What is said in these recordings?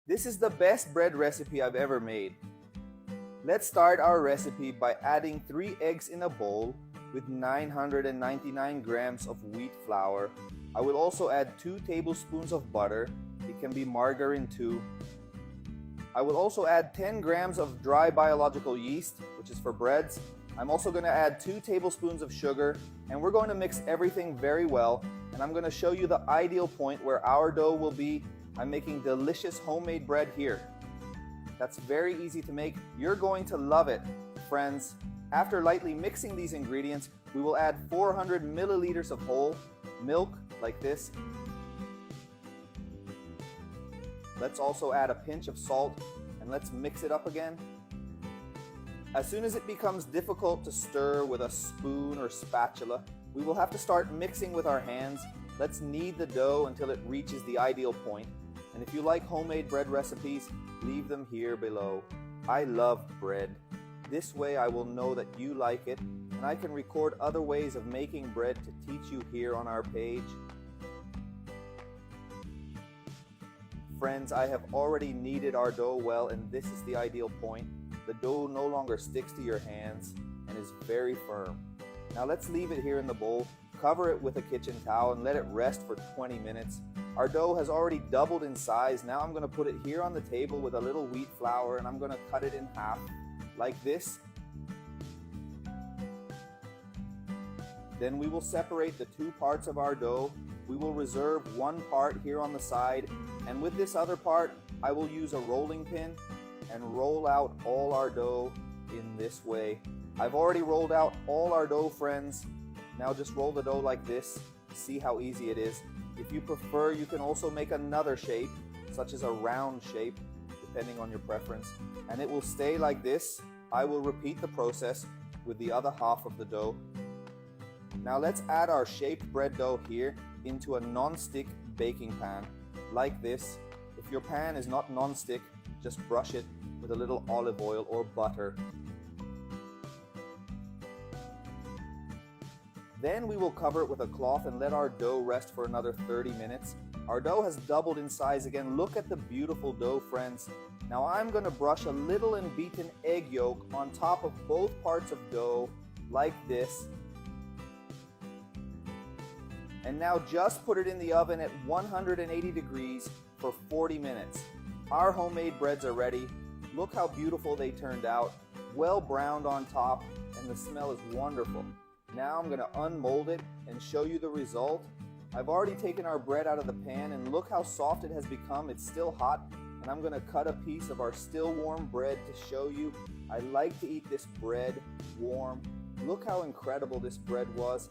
This is the best bread recipe I've ever made. Let's start our recipe by adding 3 eggs in a bowl with 999 grams of wheat flour. I will also add 2 tablespoons of butter. It can be margarine too. I will also add 10 grams of dry biological yeast, which is for breads. I'm also going to add 2 tablespoons of sugar, and we're going to mix everything very well. And I'm going to show you the ideal point where our dough will be. I'm making delicious homemade bread here. That's very easy to make. You're going to love it, friends. After lightly mixing these ingredients, we will add 400 milliliters of whole milk, like this. Let's also add a pinch of salt, and let's mix it up again. As soon as it becomes difficult to stir with a spoon or spatula, we will have to start mixing with our hands. Let's knead the dough until it reaches the ideal point. And if you like homemade bread recipes, leave them here below. I love bread. This way I will know that you like it, and I can record other ways of making bread to teach you here on our page. Friends, I have already kneaded our dough well, and this is the ideal point. The dough no longer sticks to your hands and is very firm. Now let's leave it here in the bowl, cover it with a kitchen towel, and let it rest for 20 minutes. Our dough has already doubled in size. Now I'm going to put it here on the table with a little wheat flour, and I'm going to cut it in half like this. Then we will separate the 2 parts of our dough. We will reserve 1 part here on the side, and with this other part, I will use a rolling pin and roll out all our dough in this way. I've already rolled out all our dough, friends. Now just roll the dough like this. See how easy it is. If you prefer, you can also make another shape, such as a round shape, depending on your preference, and it will stay like this. I will repeat the process with the other half of the dough. Now let's add our shaped bread dough here into a non-stick baking pan, like this. If your pan is not non-stick, just brush it with a little olive oil or butter. Then we will cover it with a cloth and let our dough rest for another 30 minutes. Our dough has doubled in size again. Look at the beautiful dough, friends. Now I'm going to brush a little unbeaten egg yolk on top of both parts of dough, like this. And now just put it in the oven at 180 degrees for 40 minutes. Our homemade breads are ready. Look how beautiful they turned out. Well browned on top, and the smell is wonderful. Now I'm going to unmold it and show you the result. I've already taken our bread out of the pan, and look how soft it has become. It's still hot, and I'm going to cut a piece of our still warm bread to show you. I like to eat this bread warm. Look how incredible this bread was.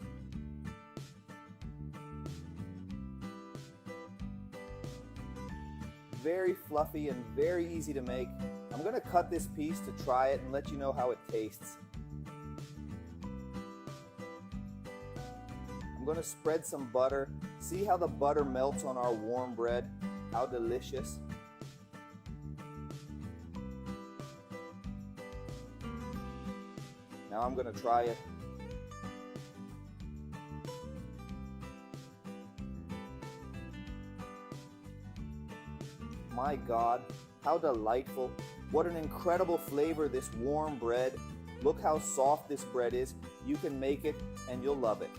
Very fluffy and very easy to make. I'm going to cut this piece to try it and let you know how it tastes. I'm going to spread some butter. See how the butter melts on our warm bread? How delicious. Now I'm going to try it. My God, how delightful. What an incredible flavor, this warm bread. Look how soft this bread is. You can make it and you'll love it.